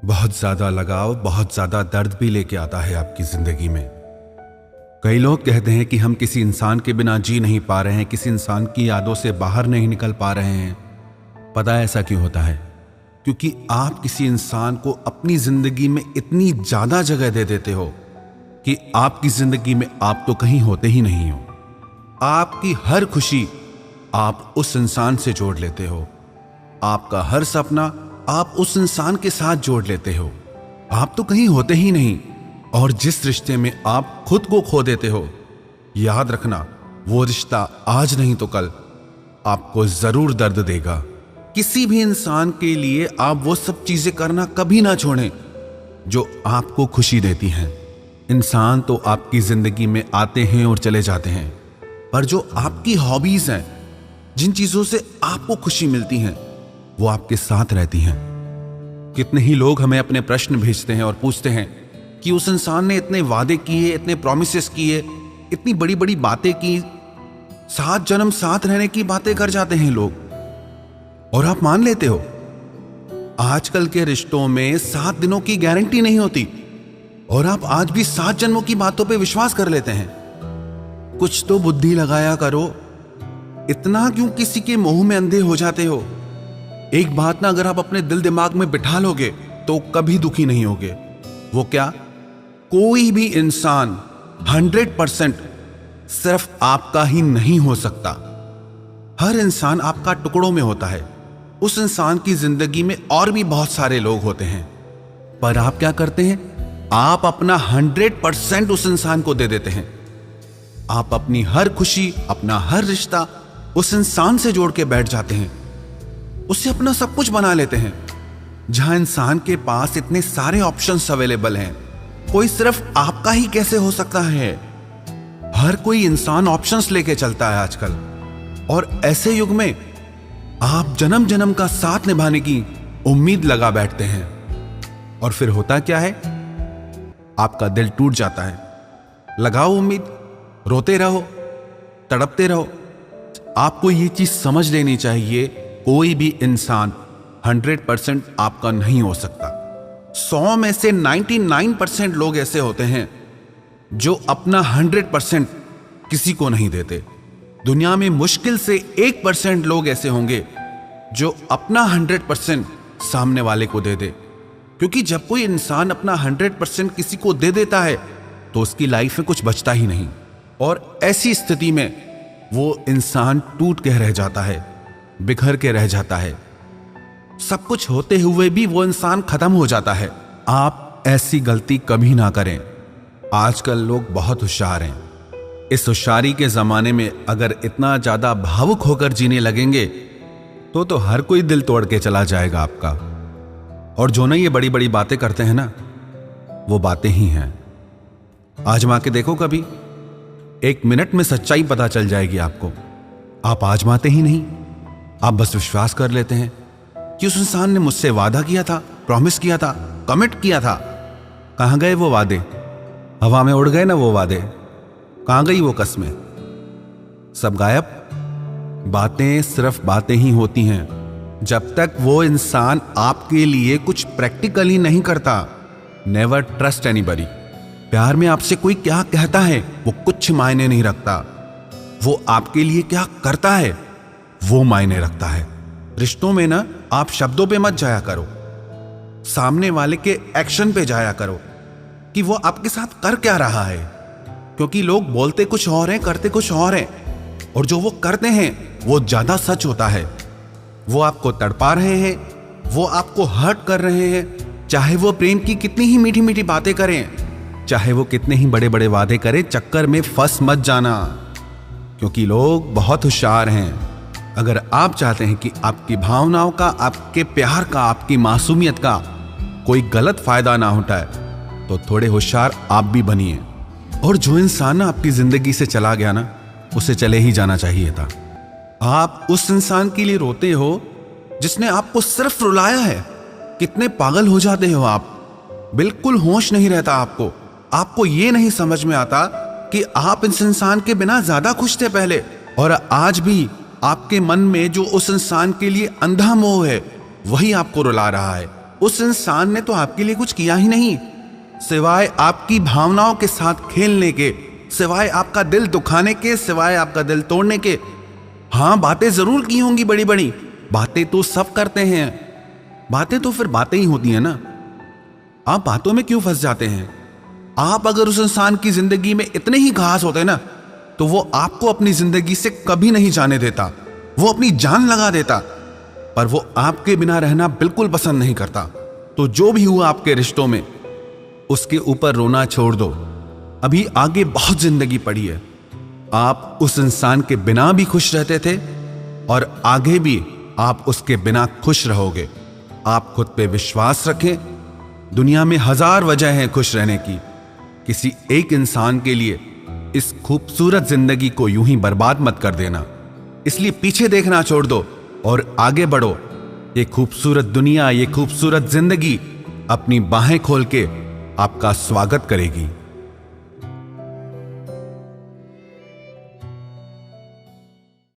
बहुत ज्यादा लगाव बहुत ज्यादा दर्द भी लेके आता है आपकी जिंदगी में। कई लोग कहते हैं कि हम किसी इंसान के बिना जी नहीं पा रहे हैं, किसी इंसान की यादों से बाहर नहीं निकल पा रहे हैं। पता है ऐसा क्यों होता है? क्योंकि आप किसी इंसान को अपनी जिंदगी में इतनी ज्यादा जगह दे देते हो कि आपकी जिंदगी में आप तो कहीं होते ही नहीं हो। आपकी हर खुशी आप उस इंसान से जोड़ लेते हो, आपका हर सपना आप उस इंसान के साथ जोड़ लेते हो। आप तो कहीं होते ही नहीं, और जिस रिश्ते में आप खुद को खो देते हो, याद रखना वो रिश्ता आज नहीं तो कल आपको जरूर दर्द देगा। किसी भी इंसान के लिए आप वो सब चीजें करना कभी ना छोड़ें जो आपको खुशी देती हैं। इंसान तो आपकी जिंदगी में आते हैं और चले जाते हैं, पर जो आपकी हॉबीज हैं, जिन चीजों से आपको खुशी मिलती हैं, वो आपके साथ रहती हैं। कितने ही लोग हमें अपने प्रश्न भेजते हैं और पूछते हैं कि उस इंसान ने इतने वादे किए, इतने प्रोमिसेस किए, इतनी बड़ी बड़ी बातें की, 7 जन्म साथ रहने की बातें कर जाते हैं लोग, और आप मान लेते हो। आजकल के रिश्तों में 7 दिनों की गारंटी नहीं होती, और आप आज भी 7 जन्मों की बातों पे विश्वास कर लेते हैं। कुछ तो बुद्धि लगाया करो। इतना क्यों किसी के मोह में अंधे हो जाते हो? एक बात ना अगर आप अपने दिल दिमाग में बिठा लोगे तो कभी दुखी नहीं होगे। वो क्या? कोई भी इंसान 100% सिर्फ आपका ही नहीं हो सकता। हर इंसान आपका टुकड़ों में होता है। उस इंसान की जिंदगी में और भी बहुत सारे लोग होते हैं, पर आप क्या करते हैं? आप अपना 100% उस इंसान को दे देते हैं। आप अपनी हर खुशी, अपना हर रिश्ता उस इंसान से जोड़ के बैठ जाते हैं, उससे अपना सब कुछ बना लेते हैं। जहां इंसान के पास इतने सारे ऑप्शंस अवेलेबल हैं, कोई सिर्फ आपका ही कैसे हो सकता है? हर कोई इंसान ऑप्शंस लेके चलता है आजकल, और ऐसे युग में आप जन्म जन्म का साथ निभाने की उम्मीद लगा बैठते हैं, और फिर होता क्या है? आपका दिल टूट जाता है। लगाओ उम्मीद, रोते रहो, तड़पते रहो। आपको ये चीज समझ लेनी चाहिए, कोई भी इंसान 100% आपका नहीं हो सकता। 100 में से 99% लोग ऐसे होते हैं जो अपना 100% किसी को नहीं देते। दुनिया में मुश्किल से 1% लोग ऐसे होंगे जो अपना 100% सामने वाले को दे दे, क्योंकि जब कोई इंसान अपना 100% किसी को दे देता है तो उसकी लाइफ में कुछ बचता ही नहीं, और ऐसी स्थिति में वो इंसान टूट के रह जाता है, बिखर के रह जाता है। सब कुछ होते हुए भी वो इंसान खत्म हो जाता है। आप ऐसी गलती कभी ना करें। आजकल लोग बहुत होशियार हैं। इस होशियारी के जमाने में अगर इतना ज्यादा भावुक होकर जीने लगेंगे तो हर कोई दिल तोड़ के चला जाएगा आपका। और जो ना ये बड़ी बड़ी बातें करते हैं ना, वो बातें ही हैं। आजमा के देखो कभी, 1 मिनट में सच्चाई पता चल जाएगी आपको। आप आजमाते ही नहीं, आप बस विश्वास कर लेते हैं कि उस इंसान ने मुझसे वादा किया था, प्रॉमिस किया था, कमिट किया था। कहां गए वो वादे? हवा में उड़ गए ना वो वादे। कहां गई वो कस्में? सब गायब। बातें सिर्फ बातें ही होती हैं जब तक वो इंसान आपके लिए कुछ प्रैक्टिकली नहीं करता। Never trust anybody. प्यार में आपसे कोई क्या कहता है वो कुछ मायने नहीं रखता, वो आपके लिए क्या करता है वो मायने रखता है। रिश्तों में ना आप शब्दों पे मत जाया करो, सामने वाले के एक्शन पे जाया करो कि वो आपके साथ कर क्या रहा है। क्योंकि लोग बोलते कुछ और हैं, करते कुछ और हैं, और जो वो करते हैं वो ज्यादा सच होता है। वो आपको तड़पा रहे हैं, वो आपको हर्ट कर रहे हैं, चाहे वो प्रेम की कितनी ही मीठी मीठी बातें करें, चाहे वो कितने ही बड़े बड़े वादे करें। चक्कर में फंस मत जाना, क्योंकि लोग बहुत होशियार हैं। अगर आप चाहते हैं कि आपकी भावनाओं का, आपके प्यार का, आपकी मासूमियत का कोई गलत फायदा ना उठाए, तो थोड़े होशियार आप भी बनिए। और जो इंसान आपकी जिंदगी से चला गया ना, उसे चले ही जाना चाहिए था। आप उस इंसान के लिए रोते हो जिसने आपको सिर्फ रुलाया है। कितने पागल हो जाते हो आप, बिल्कुल होश नहीं रहता आपको। आपको ये नहीं समझ में आता कि आप इस इंसान के बिना ज्यादा खुश थे पहले, और आज भी आपके मन में जो उस इंसान के लिए अंधा मोह है वही आपको रुला रहा है। उस इंसान ने तो आपके लिए कुछ किया ही नहीं, सिवाय आपकी भावनाओं के साथ खेलने के, सिवाय आपका दिल दुखाने के, सिवाय आपका दिल तोड़ने के। हाँ, बातें जरूर की होंगी बड़ी बड़ी, बातें तो सब करते हैं, बातें तो फिर बातें ही होती हैं ना। आप बातों में क्यों फंस जाते हैं? आप अगर उस इंसान की जिंदगी में इतने ही खास होते ना, तो वो आपको अपनी जिंदगी से कभी नहीं जाने देता, वो अपनी जान लगा देता। पर वो आपके बिना रहना बिल्कुल पसंद नहीं करता। तो जो भी हुआ आपके रिश्तों में, उसके ऊपर रोना छोड़ दो। अभी आगे बहुत जिंदगी पड़ी है। आप उस इंसान के बिना भी खुश रहते थे और आगे भी आप उसके बिना खुश रहोगे। आप खुद पे विश्वास रखें। दुनिया में हजार वजह है खुश रहने की। किसी एक इंसान के लिए इस खूबसूरत जिंदगी को यूं ही बर्बाद मत कर देना। इसलिए पीछे देखना छोड़ दो और आगे बढ़ो। ये खूबसूरत दुनिया, ये खूबसूरत जिंदगी अपनी बाहें खोल के आपका स्वागत करेगी।